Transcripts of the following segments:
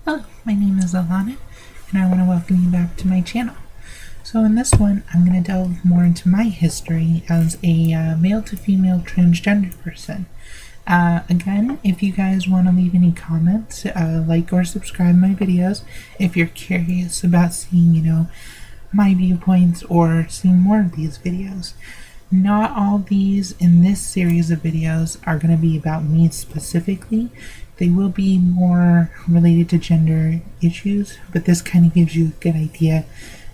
Hello, my name is Alana, and I want to welcome you back to my channel. So in this one, I'm going to delve more into my history as a male to female transgender person. Again, if you guys want to leave any comments, like or subscribe my videos if you're curious about seeing, my viewpoints or seeing more of these videos. Not all these in this series of videos are going to be about me specifically. They will be more related to gender issues, but this kind of gives you a good idea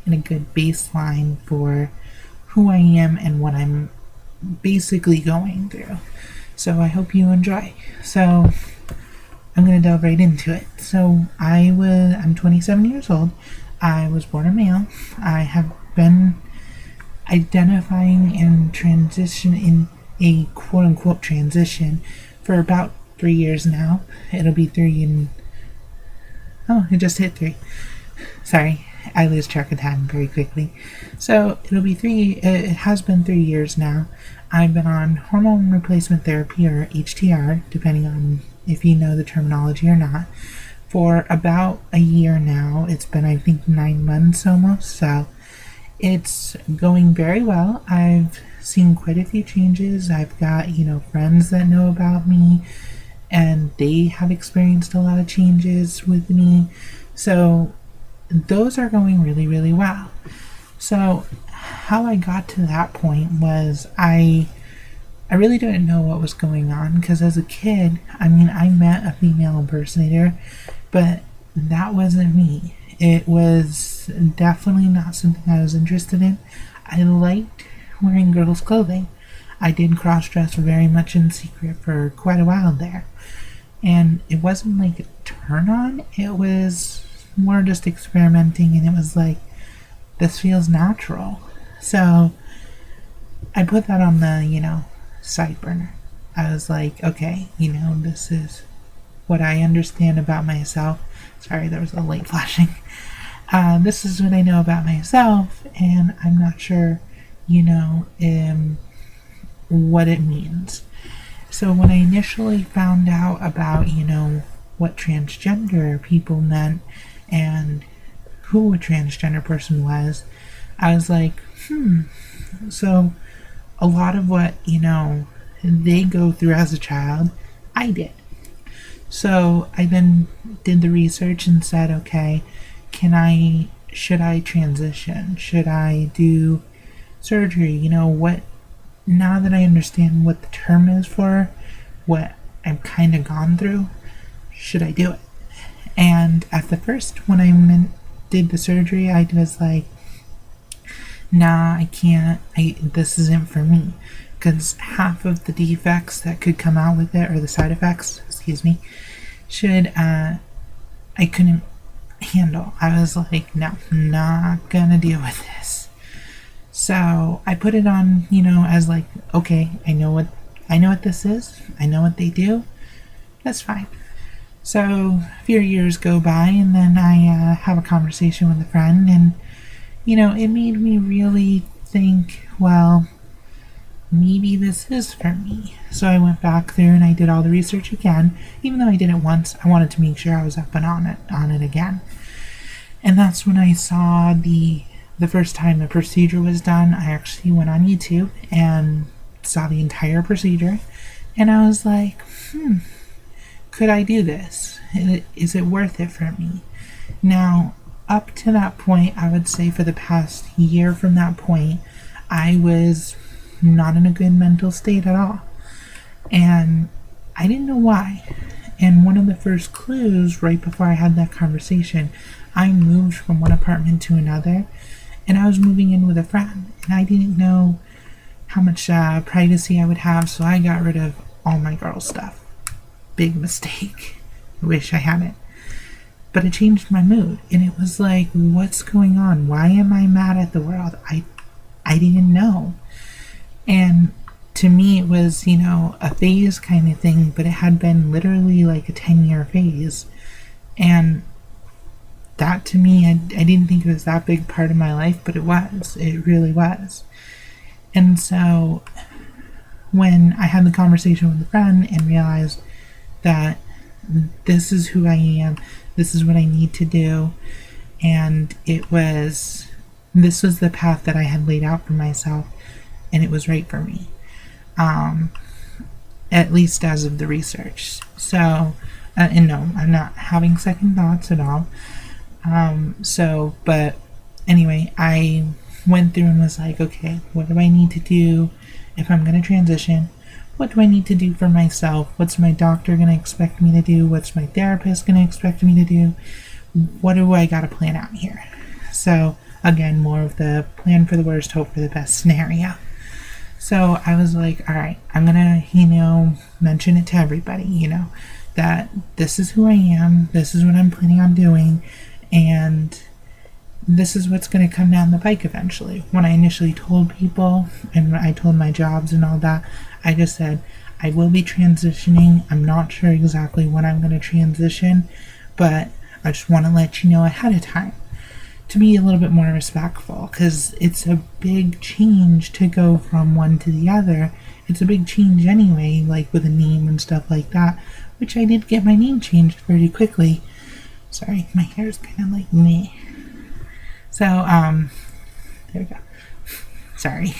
and a good baseline for who I am and what I'm basically going through. So I hope you enjoy. So I'm going to delve right into it. So I'm 27 years old. I was born a male. I have been identifying and transition in a quote-unquote transition for about 3 years now. It'll be 3 it just hit 3. Sorry, I lose track of time very quickly. So it has been 3 years now. I've been on hormone replacement therapy, or HTR, depending on if you know the terminology or not, for about a year now. It's been, I think, 9 months almost, so it's going very well. I've seen quite a few changes. I've got, friends that know about me, and they have experienced a lot of changes with me. So those are going really, really well. So how I got to that point was I really didn't know what was going on, because as a kid, I met a female impersonator, but that wasn't me. It was definitely not something I was interested in. I liked wearing girls' clothing. I did cross-dress very much in secret for quite a while there. And it wasn't like a turn-on. It was more just experimenting, and it was like, this feels natural. So I put that on the, side burner. I was like, okay, this is what I understand about myself. Sorry, there was a light flashing. This is what I know about myself, and I'm not sure, what it means. So when I initially found out about, what transgender people meant and who a transgender person was, I was like, so a lot of what, they go through as a child, I did. So I then did the research and said, okay, should I transition? Should I do surgery? Now that I understand what the term is for what I've kind of gone through, should I do it? And at the first, when I did the surgery, I was like, nah, I can't. This isn't for me. Because half of the defects that could come out with it, or the side effects, I couldn't handle. I was like, no, I'm not gonna deal with this. So I put it on, as like, okay, I know what this is. I know what they do. That's fine. So a few years go by, and then I have a conversation with a friend, and it made me really think, well, maybe this is for me. So I went back there and I did all the research again. Even though I did it once, I wanted to make sure I was up and on it again. And that's when I saw the first time the procedure was done. I actually went on YouTube and saw the entire procedure, and I was like, could I do this? Is it worth it for me? Now, up to that point, I would say for the past year from that point, I was not in a good mental state at all. And I didn't know why. And one of the first clues, right before I had that conversation, I moved from one apartment to another, and I was moving in with a friend, and I didn't know how much privacy I would have, so I got rid of all my girl stuff. Big mistake. I wish I hadn't. But it changed my mood, and it was like, what's going on? Why am I mad at the world? I didn't know. And to me, it was, a phase kind of thing, but it had been literally like a 10-year phase. And that, to me, I didn't think it was that big part of my life, but it was. It really was. And so when I had the conversation with a friend and realized that this is who I am, this is what I need to do. And this was the path that I had laid out for myself, and it was right for me, at least as of the research. So, and no, I'm not having second thoughts at all. But anyway, I went through and was like, okay, what do I need to do if I'm going to transition? What do I need to do for myself? What's my doctor going to expect me to do? What's my therapist going to expect me to do? What do I got to plan out here? So, again, more of the plan for the worst, hope for the best scenario. So I was like, all right, I'm going to, mention it to everybody, that this is who I am, this is what I'm planning on doing, and this is what's going to come down the pike eventually. When I initially told people, and I told my jobs and all that, I just said, I will be transitioning. I'm not sure exactly when I'm going to transition, but I just want to let you know ahead of time to be a little bit more respectful, because it's a big change to go from one to the other. It's a big change anyway, like with a name and stuff like that, which I did get my name changed pretty quickly. Sorry, my hair is kind of like me. So, there we go. Sorry.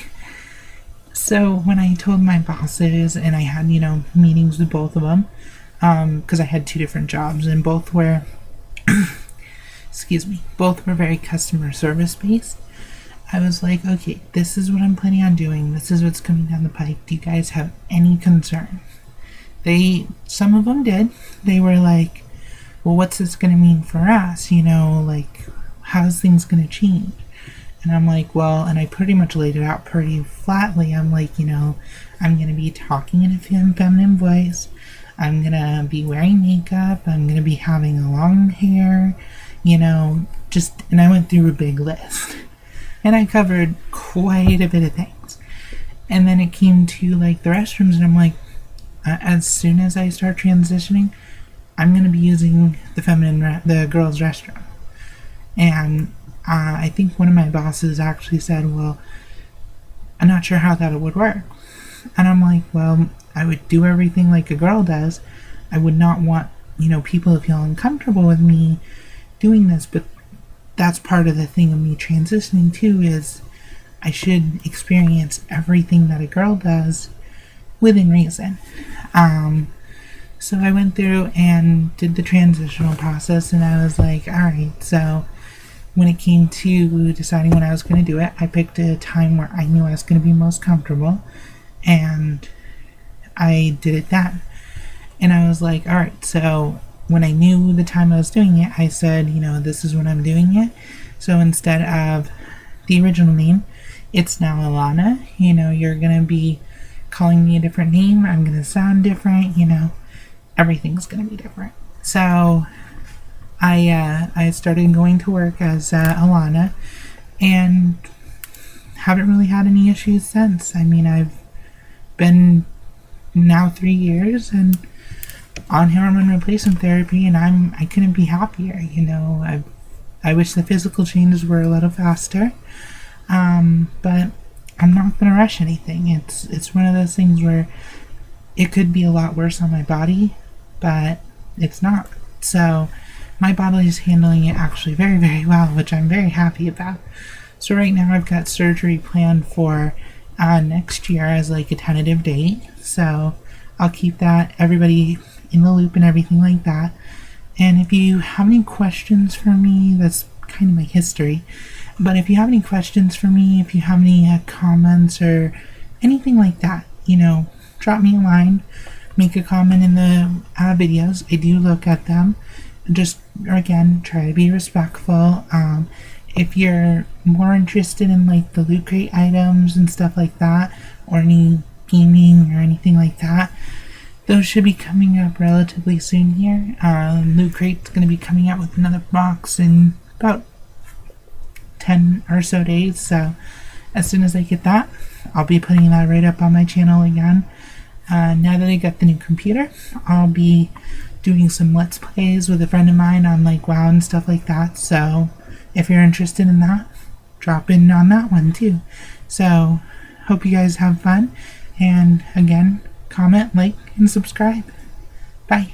So when I told my bosses, and I had, meetings with both of them, because I had 2 different jobs, and both were, both were very customer service based. I was like, okay, this is what I'm planning on doing. This is what's coming down the pike. Do you guys have any concern? Some of them did. They were like, well, what's this going to mean for us? How's things going to change? And I'm like, well, and I pretty much laid it out pretty flatly. I'm like, I'm going to be talking in a feminine voice. I'm going to be wearing makeup. I'm going to be having a long hair, and I went through a big list. And I covered quite a bit of things. And then it came to, the restrooms, and I'm like, as soon as I start transitioning, I'm going to be using the girls' restroom. And I think one of my bosses actually said, well, I'm not sure how that would work. And I'm like, well, I would do everything like a girl does. I would not want, people to feel uncomfortable with me doing this, but that's part of the thing of me transitioning too, is I should experience everything that a girl does within reason. So I went through and did the transitional process, and I was like, all right, so when it came to deciding when I was going to do it, I picked a time where I knew I was going to be most comfortable, and I did it then. And I was like, all right, so when I knew the time I was doing it, I said, this is when I'm doing it. So instead of the original name, it's now Alana. You're going to be calling me a different name. I'm going to sound different. Everything's going to be different. So I started going to work as Alana, and haven't really had any issues since. I've been now 3 years and on hormone replacement therapy, and I couldn't be happier. I wish the physical changes were a little faster, but I'm not going to rush anything. It's one of those things where it could be a lot worse on my body, but it's not. So my body is handling it actually very, very well, which I'm very happy about. So right now I've got surgery planned for next year as a tentative date. So I'll keep everybody in the loop and everything like that. And if you have any questions for me, that's kind of my history. But if you have any questions for me, if you have any comments or anything like that, drop me a line, make a comment in the videos. I do look at them. Just, again, try to be respectful. If you're more interested in the Loot Crate items and stuff like that, or any gaming or anything like that, those should be coming up relatively soon here. Loot Crate's going to be coming out with another box in about 10 or so days, so as soon as I get that, I'll be putting that right up on my channel again. Now that I got the new computer, I'll be doing some Let's Plays with a friend of mine on WoW and stuff like that, so if you're interested in that, drop in on that one too. So, hope you guys have fun, and again, comment, like, and subscribe. Bye.